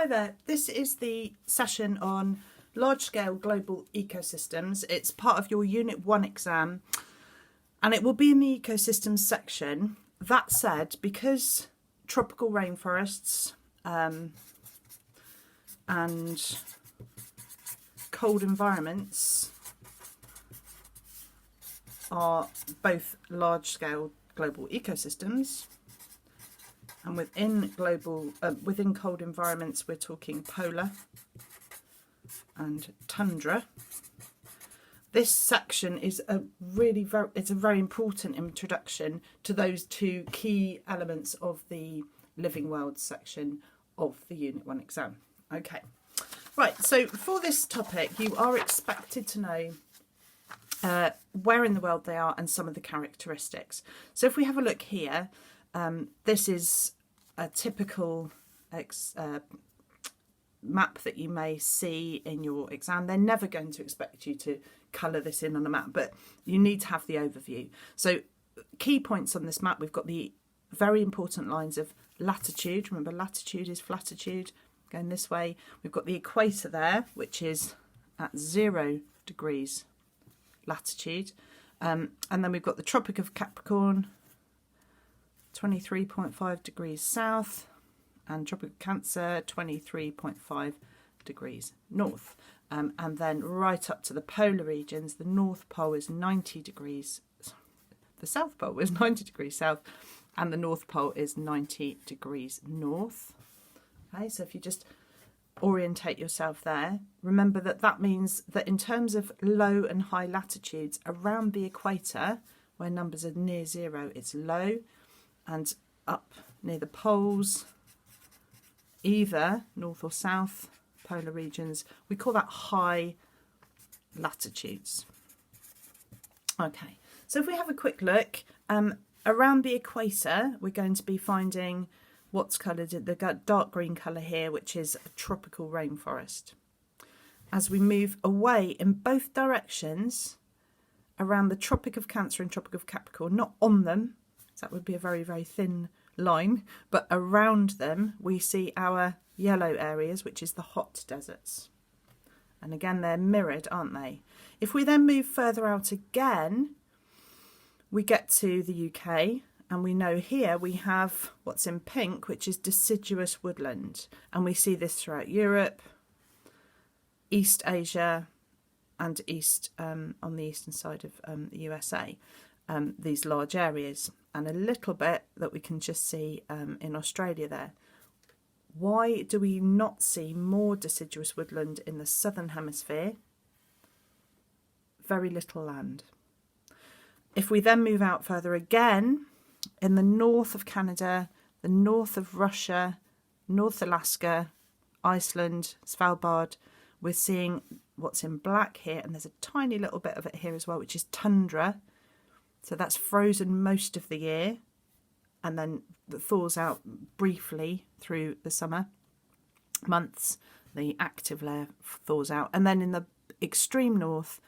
Hi there, this is the session on large-scale global ecosystems. It's part of your Unit 1 exam and it will be in the ecosystems section. That said, because tropical rainforests and cold environments are both large-scale global ecosystems, and within cold environments we're talking polar and tundra. This section is a very important introduction to those two key elements of the living world section of the Unit 1 exam. Okay, right, so for this topic you are expected to know where in the world they are and some of the characteristics. So if we have a look here, this is a typical map that you may see in your exam. They're never going to expect you to colour this in on a map, but you need to have the overview. So key points on this map, we've got the very important lines of latitude. Remember, latitude is flatitude, going this way. We've got the equator there, which is at 0 degrees latitude. And then we've got the Tropic of Capricorn, 23.5 degrees south, and Tropic of Cancer, 23.5 degrees north. And then right up to the polar regions, the North Pole is 90 degrees, the South Pole is 90 degrees south, and the North Pole is 90 degrees north. Okay, so if you just orientate yourself there, remember that that means that in terms of low and high latitudes around the equator, where numbers are near 0, it's low, and up near the poles, either north or south polar regions, we call that high latitudes. Okay, so if we have a quick look, around the equator we're going to be finding what's coloured in the dark green colour here, which is a tropical rainforest. As we move away in both directions around the Tropic of Cancer and Tropic of Capricorn, not on them, so that would be a very, very thin line, but around them we see our yellow areas, which is the hot deserts. And again, they're mirrored, aren't they? If we then move further out again, we get to the UK, and we know here we have what's in pink, which is deciduous woodland. And we see this throughout Europe, East Asia, and on the eastern side of the USA, these large areas, and a little bit that we can just see in Australia there. Why do we not see more deciduous woodland in the southern hemisphere? Very little land. If we then move out further again, in the north of Canada, the north of Russia, North Alaska, Iceland, Svalbard, we're seeing what's in black here, and there's a tiny little bit of it here as well, which is tundra. So that's frozen most of the year, and then it thaws out briefly through the summer months. The active layer thaws out, and then in the extreme north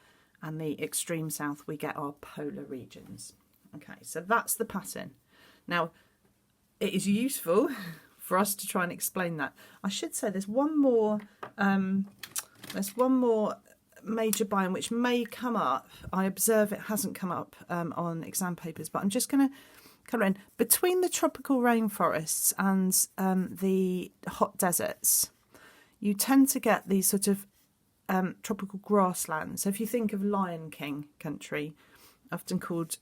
and the extreme south we get our polar regions. Okay, so that's the pattern. Now, it is useful for us to try and explain that. I should say there's one more major biome which may come up. I observe it hasn't come up on exam papers, but I'm just going to colour in. Between the tropical rainforests and the hot deserts, you tend to get these sort of tropical grasslands. So if you think of Lion King country, often called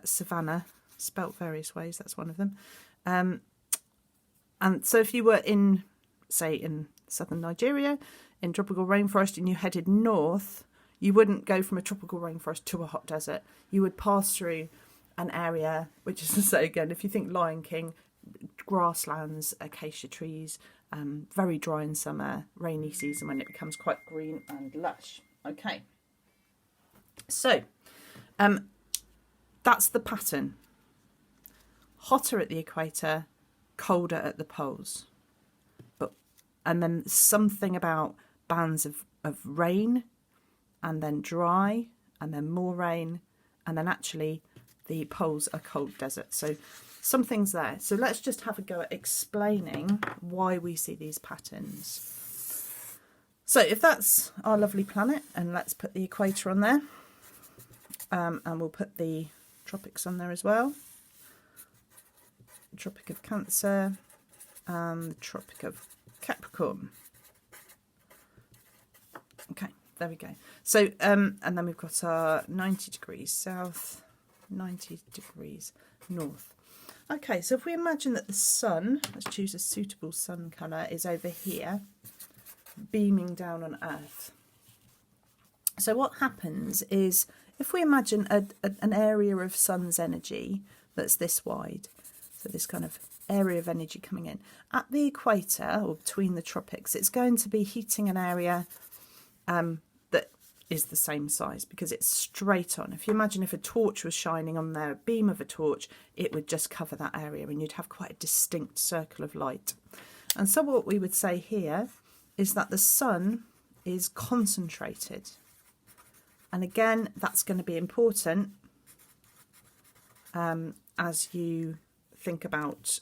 savannah, spelt various ways, that's one of them. And so if you were in, say, in southern Nigeria, in tropical rainforest, and you headed north, you wouldn't go from a tropical rainforest to a hot desert. You would pass through an area, which is to say, again, if you think Lion King, grasslands, acacia trees, very dry in summer, rainy season when it becomes quite green and lush. Okay, so that's the pattern. Hotter at the equator, colder at the poles. And then something about bands of rain, and then dry, and then more rain, and then actually the poles are cold deserts. So something's there. So let's just have a go at explaining why we see these patterns. So if that's our lovely planet, and let's put the equator on there, and we'll put the tropics on there as well. Tropic of Cancer and the Tropic of Capricorn. Okay, there we go. So, and then we've got our 90 degrees south, 90 degrees north. Okay, so if we imagine that the sun, let's choose a suitable sun colour, is over here, beaming down on Earth. So what happens is, if we imagine an area of sun's energy that's this wide, so this kind of area of energy coming in, at the equator, or between the tropics, it's going to be heating an area that is the same size, because it's straight on. If you imagine if a torch was shining on there, a beam of a torch, it would just cover that area, and you'd have quite a distinct circle of light. And so what we would say here is that the sun is concentrated. And again, that's going to be important as you think about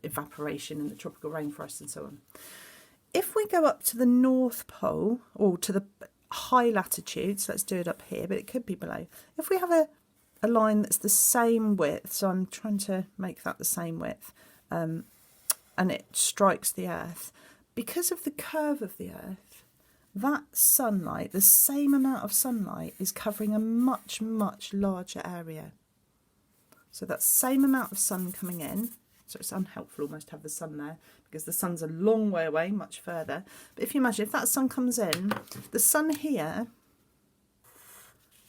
evaporation in the tropical rainforests and so on. If we go up to the North Pole, or to the high latitudes, let's do it up here, but it could be below. If we have a line that's the same width, so I'm trying to make that the same width, and it strikes the Earth, because of the curve of the Earth, that sunlight, the same amount of sunlight, is covering a much, much larger area. So that same amount of sun coming in, so it's unhelpful almost to have the sun there, because the sun's a long way away, much further. But if you imagine, if that sun comes in, the sun here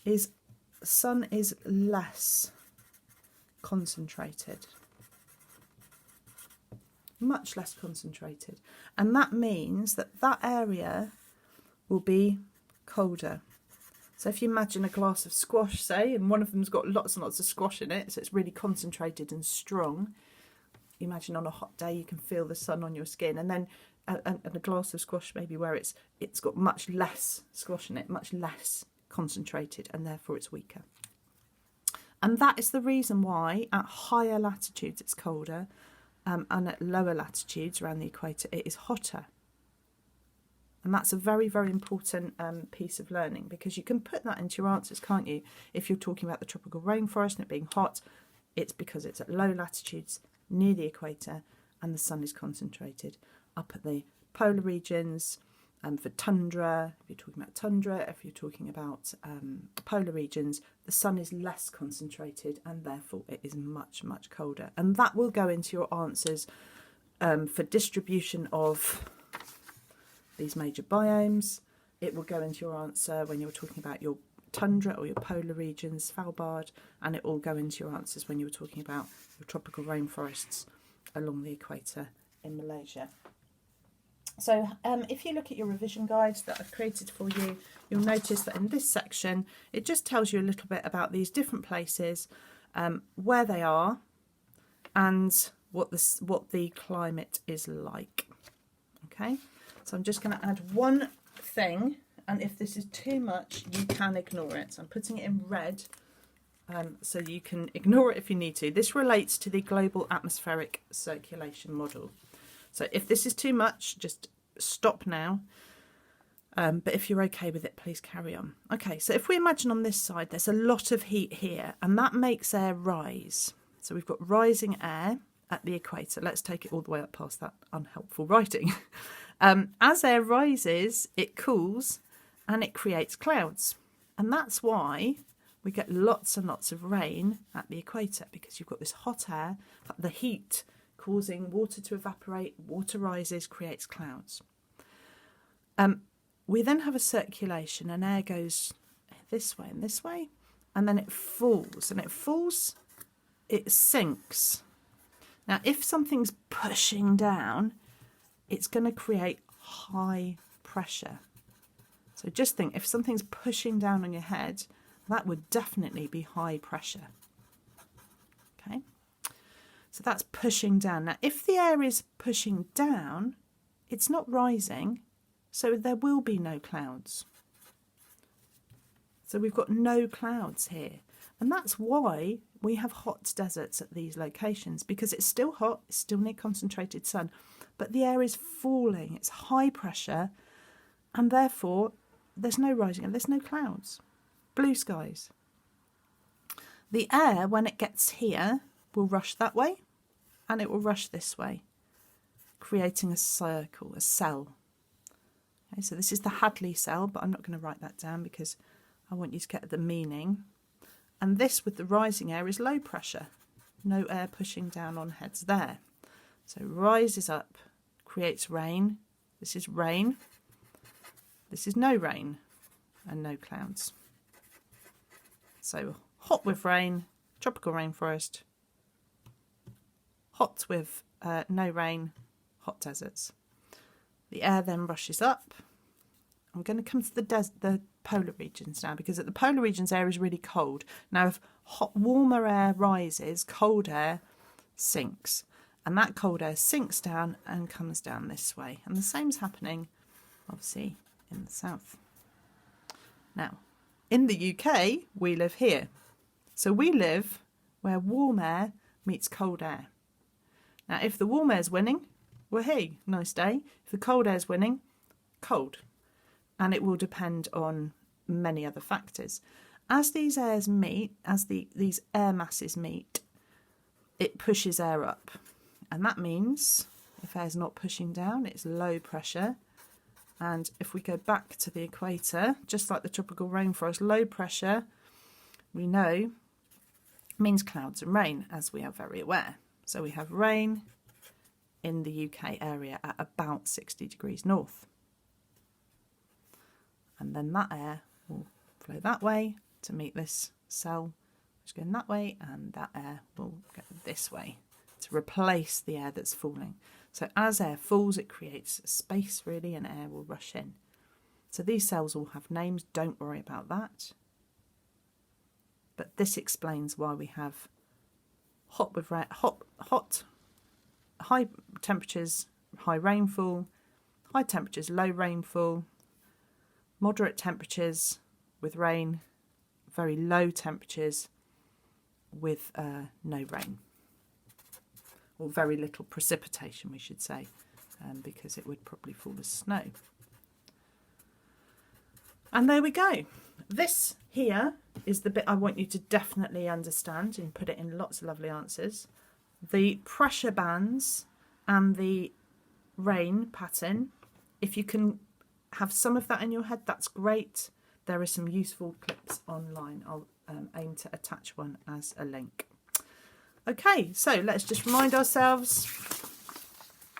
is less concentrated. Much less concentrated. And that means that that area will be colder. So if you imagine a glass of squash, say, and one of them's got lots and lots of squash in it, so it's really concentrated and strong. Imagine on a hot day you can feel the sun on your skin, and then a glass of squash maybe where it's got much less squash in it, much less concentrated, and therefore it's weaker. And that is the reason why at higher latitudes it's colder, and at lower latitudes around the equator it is hotter. And that's a very, very important piece of learning, because you can put that into your answers, can't you? If you're talking about the tropical rainforest and it being hot, it's because it's at low latitudes near the equator and the sun is concentrated. Up at the polar regions, for tundra, if you're talking about tundra, if you're talking about polar regions, the sun is less concentrated and therefore it is much, much colder. And that will go into your answers for distribution of these major biomes. It will go into your answer when you're talking about your tundra or your polar regions, Svalbard, and it will go into your answers when you're talking about your tropical rainforests along the equator in Malaysia. So if you look at your revision guides that I've created for you, you'll notice that in this section it just tells you a little bit about these different places, where they are, and what the climate is like. Okay, so I'm just going to add one thing, and if this is too much you can ignore it. So I'm putting it in red, so you can ignore it if you need to. This relates to the global atmospheric circulation model. So if this is too much, just stop now. But if you're okay with it, please carry on. Okay, so if we imagine on this side, there's a lot of heat here, and that makes air rise. So we've got rising air at the equator. Let's take it all the way up past that unhelpful writing. As air rises, it cools and it creates clouds. And that's why we get lots and lots of rain at the equator, because you've got this hot air, the heat causing water to evaporate, water rises, creates clouds. We then have a circulation, and air goes this way and this way, and then it falls, it sinks. Now, if something's pushing down, it's going to create high pressure. So just think, if something's pushing down on your head, that would definitely be high pressure. Okay? So that's pushing down. Now, if the air is pushing down, it's not rising, so there will be no clouds. So we've got no clouds here. And that's why we have hot deserts at these locations because it's still hot, it's still near concentrated sun, but the air is falling, it's high pressure, and therefore there's no rising and there's no clouds. Blue skies. The air, when it gets here, will rush that way and it will rush this way, creating a circle, a cell. Okay, so this is the Hadley cell, but I'm not going to write that down because I want you to get the meaning. And this with the rising air is low pressure, no air pushing down on heads there. So rises up, creates rain. This is rain. This is no rain and no clouds. So hot with rain, tropical rainforest. Hot with no rain, hot deserts. The air then rushes up. I'm going to come to the polar regions now, because at the polar regions air is really cold. Now if warmer air rises, cold air sinks, and that cold air sinks down and comes down this way, and the same's happening obviously in the south. Now in the UK we live here, so we live where warm air meets cold air. Now if the warm air's winning, well hey, nice day. If the cold air's winning, cold. And it will depend on many other factors. As these airs meet, as these air masses meet, it pushes air up. And that means if air's not pushing down, it's low pressure. And if we go back to the equator, just like the tropical rainforest, low pressure, we know, means clouds and rain, as we are very aware. So we have rain in the UK area at about 60 degrees north. And then that air will flow that way to meet this cell, which is going that way, and that air will go this way to replace the air that's falling. So as air falls, it creates space really, and air will rush in. So these cells all have names, don't worry about that. But this explains why we have hot, high temperatures, high rainfall, high temperatures, low rainfall, moderate temperatures with rain, very low temperatures with no rain, or very little precipitation, we should say, because it would probably fall as snow. And there we go. This here is the bit I want you to definitely understand and put it in lots of lovely answers. The pressure bands and the rain pattern, if you can have some of that in your head, that's great. There are some useful clips online. I'll aim to attach one as a link. Okay, so let's just remind ourselves,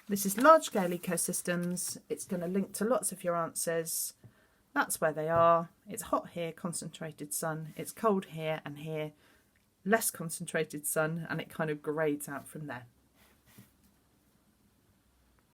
this is large-scale ecosystems. It's going to link to lots of your answers. That's where they are. It's hot here, concentrated sun. It's cold here and here, less concentrated sun, and it kind of grades out from there.